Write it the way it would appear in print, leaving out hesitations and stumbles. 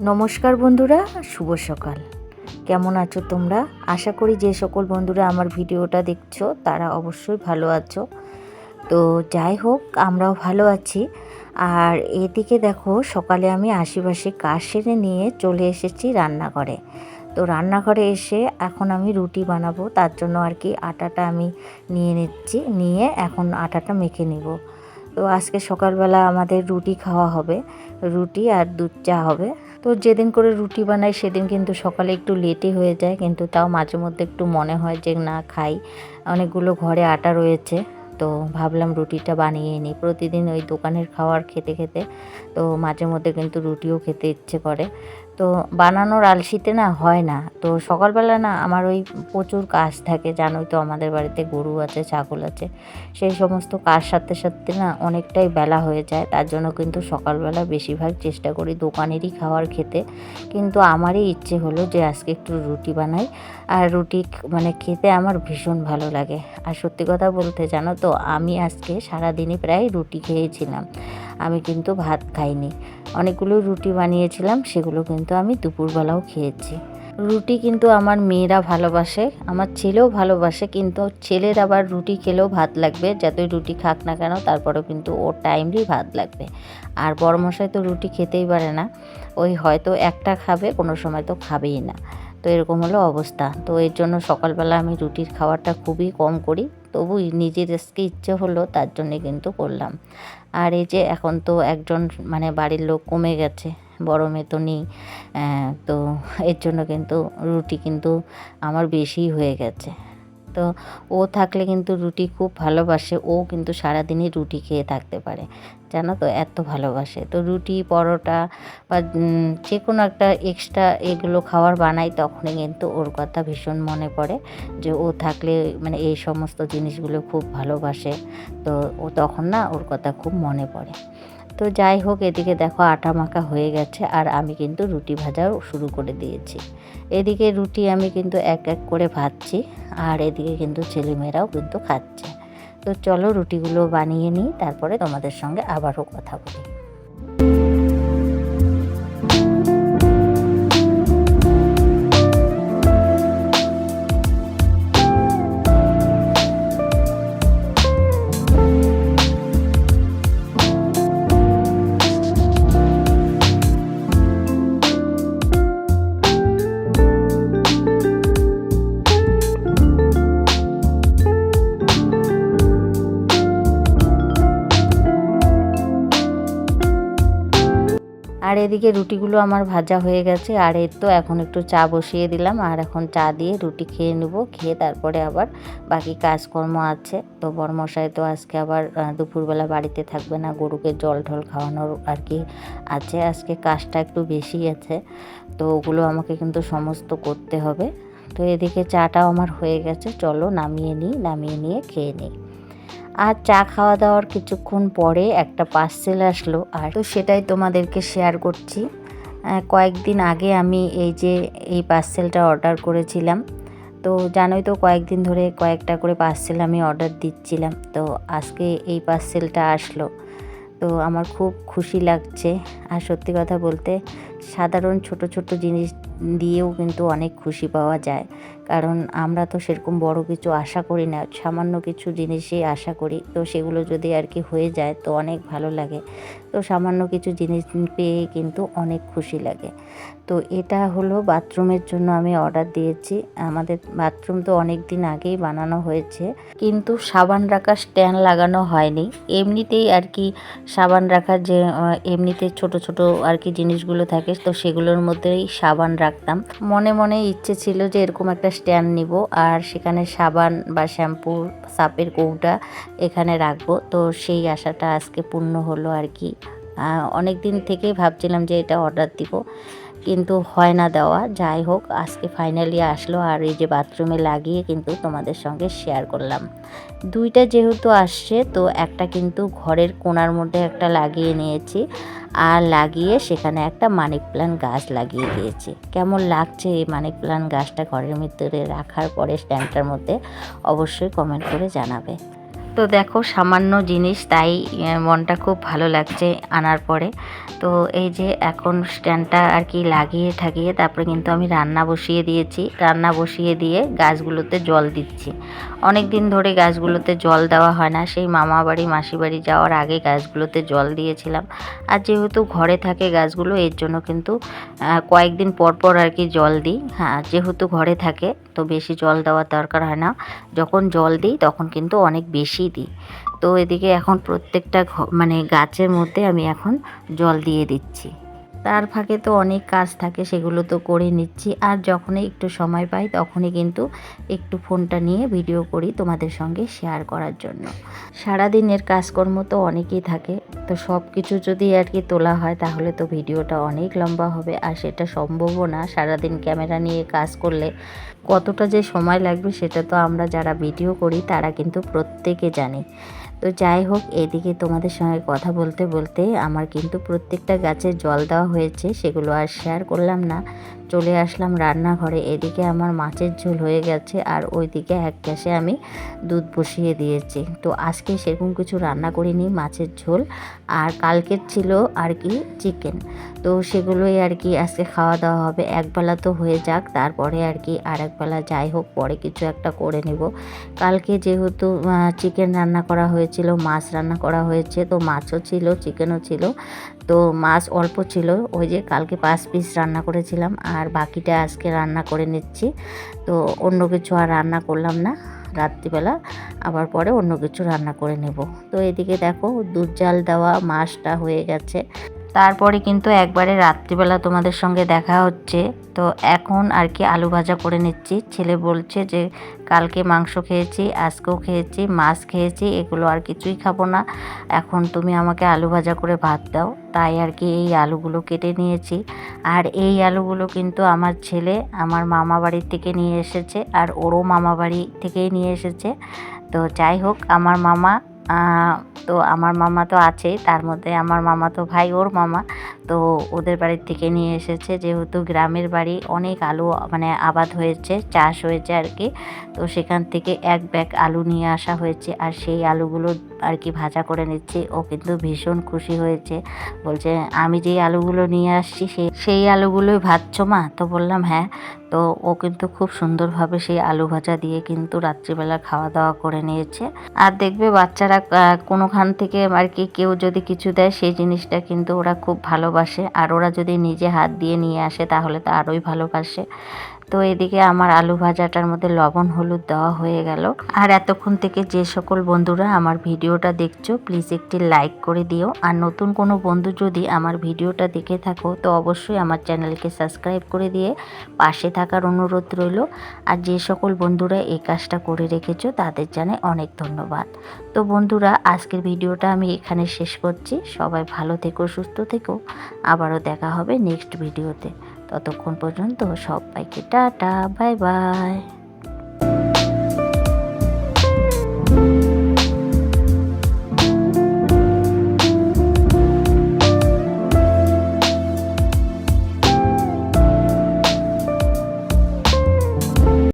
নমস্কার বন্ধুরা, শুভ সকাল। কেমন আছো তোমরা? আশা করি যে সকল বন্ধুরা আমার ভিডিওটা দেখছো তারা অবশ্যই ভালো আছো। তো যাই হোক, আমরাও ভালো আছি। আর এদিকে দেখো, সকালে আমি আশেপাশে কাজ সেরে নিয়ে চলে এসেছি রান্নাঘরে। তো রান্নাঘরে এসে এখন আমি রুটি বানাবো, তার জন্য আর কি আটাটা আমি নিয়ে নিচ্ছি, নিয়ে এখন আটাটা মেখে নিব। তো আজকে সকালবেলা আমাদের রুটি খাওয়া হবে, রুটি আর দুধ চা হবে। তো যেদিন করে রুটি বানাই সেদিন কিন্তু সকালে একটু লেটই হয়ে যায়, কিন্তু তাও মাঝে মধ্যে একটু মনে হয় যে না খাই। অনেকগুলো ঘরে আটা রয়েছে, তো ভাবলাম রুটিটা বানিয়ে নিই। প্রতিদিন ওই দোকানের খাবার খেতে খেতে তো মাঝে মধ্যে কিন্তু রুটিও খেতে ইচ্ছে করে। তো বানানোর আলসিতে না হয় না। তো সকালবেলা না আমার ওই প্রচুর কাজ থাকে, জানোই তো আমাদের বাড়িতে গরু আছে, ছাগল আছে। সেই সমস্ত কাজ সারতে সারতে না অনেকটাই বেলা হয়ে যায়। তার জন্য কিন্তু সকালবেলা বেশিরভাগ চেষ্টা করি দোকানেরই খাবার খেতে। কিন্তু আমারই ইচ্ছে হলো যে আজকে একটু রুটি বানাই। আর রুটি মানে খেতে আমার ভীষণ ভালো লাগে। আর সত্যি কথা বলতে জানো তো, আমি আজকে সারাদিনই প্রায় রুটি খেয়েছিলাম, আমি কিন্তু ভাত খাইনি। অনেকগুলো রুটি বানিয়েছিলাম, সেগুলো কিন্তু আমি দুপুরবেলাও খেয়েছি। রুটি কিন্তু আমার মেয়েরা ভালোবাসে, আমার ছেলেও ভালোবাসে, কিন্তু ছেলের আবার রুটি খেলেও ভাত লাগবে, যতই রুটি খাক না কেন তারপরেও কিন্তু ওর টাইমলি ভাত লাগবে। আর বড়মশাই তো রুটি খেতেই পারে না, ওই হয়তো একটা খাবে, কোনো সময় তো খাবেই না। তো এরকম হলো অবস্থা। তো এর জন্য সকালবেলা আমি রুটির খাবারটা খুবই কম করি, তবু নিজের আজকে ইচ্ছে হলো তার জন্যে কিন্তু করলাম। আর এই যে এখন তো একজন মানে বাড়ির লোক কমে গেছে, বড় মেয়ে তো নেই। তো এর জন্য কিন্তু রুটি কিন্তু আমার বেশিই হয়ে গেছে। তো ও থাকলে কিন্তু রুটি খুব ভালোবাসে, ও কিন্তু সারাদিনই রুটি খেয়ে থাকতে পারে, জানো তো, এত ভালোবাসে। তো রুটি পরোটা বা যে কোনো একটা এক্সট্রা এগুলো খাবার বানাই, তখনই কিন্তু ওর কথা ভীষণ মনে পড়ে যে ও থাকলে মানে এই সমস্ত জিনিসগুলো খুব ভালোবাসে। তো ও তখন না ওর কথা খুব মনে পড়ে। তো যাই হোক, এদিকে দেখো আটা মাখা হয়ে গেছে, আর আমি কিন্তু রুটি ভাজাও শুরু করে দিয়েছি। এদিকে রুটি আমি কিন্তু এক এক করে ভাজছি, আর এদিকে কিন্তু ছেলেমেয়েরাও কিন্তু খাচ্ছে। তো চলো রুটিগুলো বানিয়ে নিই, তারপরে তোমাদের সঙ্গে আবারও কথা বলি। আর এদিকে রুটিগুলো আমার ভাজা হয়ে গেছে, আর এর তো এখন একটু চা বসিয়ে দিলাম, আর এখন চা দিয়ে রুটি খেয়ে নেব। খেয়ে তারপরে আবার বাকি কাজকর্ম আছে। তো বড়মশাই তো আজকে আবার দুপুরবেলা বাড়িতে থাকবে না, গরুকে জল ঢল খাওয়ানোর আর কি আছে। আজকে কাজটা একটু বেশি আছে, তো ওগুলো আমাকে কিন্তু সমস্ত করতে হবে। তো এদিকে চাটাও আমার হয়ে গেছে, চলো নামিয়ে নিই, নামিয়ে নিয়ে খেয়ে নিই। আর চা খাওয়া দাওয়ার কিছুক্ষণ পরে একটা পার্সেল আসলো, আর তো সেটাই তোমাদেরকে শেয়ার করছি। কয়েকদিন আগে আমি এই পার্সেলটা অর্ডার করেছিলাম। তো জানোই তো, কয়েকদিন ধরে কয়েকটা করে পার্সেল আমি অর্ডার দিচ্ছিলাম। তো আজকে এই পার্সেলটা আসলো, তো আমার খুব খুশি লাগছে। আর সত্যি কথা বলতে, সাধারণ ছোট ছোট জিনিস দিয়েও কিন্তু অনেক খুশি পাওয়া যায়। কারণ আমরা তো সেরকম বড় কিছু আশা করি না, সামান্য কিছু জিনিসই আশা করি। তো সেগুলো যদি আর কি হয়ে যায় তো অনেক ভালো লাগে। তো সামান্য কিছু জিনিস পেয়ে কিন্তু অনেক খুশি লাগে। তো এটা হলো বাথরুমের জন্য আমি অর্ডার দিয়েছি। আমাদের বাথরুম তো অনেক দিন আগেই বানানো হয়েছে, কিন্তু সাবান রাখার স্ট্যান্ড লাগানো হয়নি। এমনিতেই আর কি সাবান রাখার যে এমনিতে ছোট ছোট আর কি জিনিসগুলো থাকে, তো সেগুলোর মধ্যেই সাবান রাখতাম। মনে মনে ইচ্ছে ছিল যে এরকম একটা স্ট্যান্ড নিব, আর সেখানে সাবান বা শ্যাম্পু, সাপের কৌটা এখানে রাখবো। তো সেই আশাটা আজকে পূর্ণ হলো আর কি। অনেক দিন থেকেই ভাবছিলাম যে এটা অর্ডার দিব, কিন্তু হয় না দেওয়া। যাই হোক, আজকে ফাইনালি আসলো, আর এই যে বাথরুমে লাগিয়ে কিন্তু তোমাদের সঙ্গে শেয়ার করলাম। দুইটা যেহেতু আসছে, তো একটা কিন্তু ঘরের কোণার মধ্যে একটা লাগিয়ে নিয়েছি, আর লাগিয়ে সেখানে একটা মানি প্ল্যান্ট গাছ লাগিয়ে দিয়েছি। কেমন লাগছে এই মানি প্ল্যান্ট গাছটা ঘরের ভিতরে রাখার পরে স্ট্যান্ডটার মধ্যে, অবশ্যই কমেন্ট করে জানাবে। তো দেখো সামান্য জিনিস, তাই মনটা খুব ভালো লাগছে আনার পরে। তো এই যে এখন স্ট্যান্ডটা আর কি লাগিয়ে ঠাকিয়ে তারপরে কিন্তু আমি রান্না বসিয়ে দিয়েছি। রান্না বসিয়ে দিয়ে গাছগুলোতে জল দিচ্ছি। অনেক দিন ধরে গাছগুলোতে জল দেওয়া হয় না, সেই মামা বাড়ি মাসি বাড়ি যাওয়ার আগে গাছগুলোতে জল দিয়েছিলাম। আর যেহেতু ঘরে থাকে গাছগুলো, এর জন্য কিন্তু কয়েকদিন পর পর আর কি জল দিই। হ্যাঁ, যেহেতু ঘরে থাকে তো বেশি জল দেওয়ার দরকার হয় না। যখন জল দিই তখন কিন্তু অনেক বেশি দিই। তো এদিকে এখন প্রত্যেকটা মানে গাছের মধ্যে আমি এখন জল দিয়ে দিচ্ছি। তার ফাঁকে তো অনেক কাজ থাকে, সেগুলো তো করে নিচ্ছি। আর যখনই একটু সময় পাই তখনই কিন্তু একটু ফোনটা নিয়ে ভিডিও করি তোমাদের সঙ্গে শেয়ার করার জন্য। সারাদিনের কাজকর্ম তো অনেকই থাকে, তো সব কিছু যদি আর কি তোলা হয় তাহলে তো ভিডিওটা অনেক লম্বা হবে, আর সেটা সম্ভবও না। সারাদিন ক্যামেরা নিয়ে কাজ করলে কতটা যে সময় লাগবে সেটা তো আমরা যারা ভিডিও করি তারা কিন্তু প্রত্যেকে জানি। তো যাই হোক, এদিকে তোমাদের সঙ্গে কথা বলতে বলতে আমার কিন্তু প্রত্যেকটা গাছে জল দেওয়া হয়েছে, সেগুলো আর শেয়ার করলাম না। চলে আসলাম রান্নাঘরে। এদিকে আমার মাছের ঝোল হয়ে গেছে, আর ওইদিকে এক গ্যাসে আমি দুধ বসিয়ে দিয়েছি। তো আজকে সেরকম কিছু রান্না করিনি, মাছের ঝোল আর কালকের ছিল আর কি চিকেন। তো সেগুলোই আর কি আজকে খাওয়া দাওয়া হবে। একবেলা তো হয়ে যাক, তারপরে আর কি আর একবেলা যাই হোক পরে কিছু একটা করে নেব। কালকে যেহেতু চিকেন রান্না করা হয়েছিল, মাছ রান্না করা হয়েছে, তো মাছও ছিল চিকেনও ছিল। তো মাছ অল্প ছিল, ওই যে কালকে 5 পিস রান্না করেছিলাম, আর বাকিটা আজকে রান্না করে নিচ্ছি। তো অন্য কিছু আর রান্না করলাম না, রাত্রিবেলা আবার পরে অন্য কিছু রান্না করে নেব। তো এদিকে দেখো দুধ জাল দেওয়া মাছটা হয়ে গেছে। তারপরে কিন্তু একবারে রাত্রিবেলা তোমাদের সঙ্গে দেখা হচ্ছে। তো এখন আর কি আলু ভাজা করে নিচ্ছি। ছেলে বলছে যে কালকে মাংস খেয়েছি, আজকেও খেয়েছি, মাছ খেয়েছি, এগুলো আর কিছুই খাবো না, এখন তুমি আমাকে আলু ভাজা করে ভাত দাও। তাই আর কি এই আলুগুলো কেটে নিয়েছি। আর এই আলুগুলো কিন্তু আমার ছেলে আমার মামা বাড়ির থেকে নিয়ে এসেছে, আর ওরও মামা বাড়ি থেকেই নিয়ে এসেছে। তো যাই হোক, আমার মামা তো আমার মামা তো আছেই, তার মধ্যে আমার মামা তো ভাই ওর মামা, তো ওদের বাড়ির থেকে নিয়ে এসেছে। যেহেতু গ্রামের বাড়ি, অনেক আলু মানে আবাদ হয়েছে, চাষ হয়েছে আর কি। তো সেখান থেকে এক ব্যাগ আলু নিয়ে আসা হয়েছে, আর সেই আলুগুলো আর কি ভাজা করে নিচ্ছি। ও কিন্তু ভীষণ খুশি হয়েছে, বলছে আমি যেই আলুগুলো নিয়ে আসছি সেই আলুগুলোই ভাজছো মা? তো বললাম হ্যাঁ। তো ও কিন্তু খুব সুন্দরভাবে সেই আলু ভাজা দিয়ে কিন্তু রাত্রিবেলা খাওয়া দাওয়া করে নিয়েছে। আর দেখবে বাচ্চারা কোনোখান থেকে আর কি কেউ যদি কিছু দেয় সেই জিনিসটা কিন্তু ওরা খুব ভালোবাসে, আর ওরা যদি নিজে হাত দিয়ে নিয়ে আসে তাহলে তো আরোই ভালোবাসে। তো এদিকে আমার আলু ভাজাটার মধ্যে লবণ হলুদ দেওয়া হয়ে গেল। আর এতক্ষণ থেকে যে সকল বন্ধুরা আমার ভিডিওটা দেখছো প্লিজ একটি লাইক করে দিও। আর নতুন কোনো বন্ধু যদি আমার ভিডিওটা দেখে থাকো তো অবশ্যই আমার চ্যানেলকে সাবস্ক্রাইব করে দিয়ে পাশে থাকার অনুরোধ রইল। আর যে সকল বন্ধুরা এই কাজটা করে রেখেছো তাদের জানাই অনেক ধন্যবাদ। তো বন্ধুরা, আজকের ভিডিওটা আমি এখানে শেষ করছি। সবাই ভালো থেকো, সুস্থ থেকো, আবারও দেখা হবে নেক্সট ভিডিওতে। ততক্ষণ পর্যন্ত সবাইকে টাটা, বাই বাই।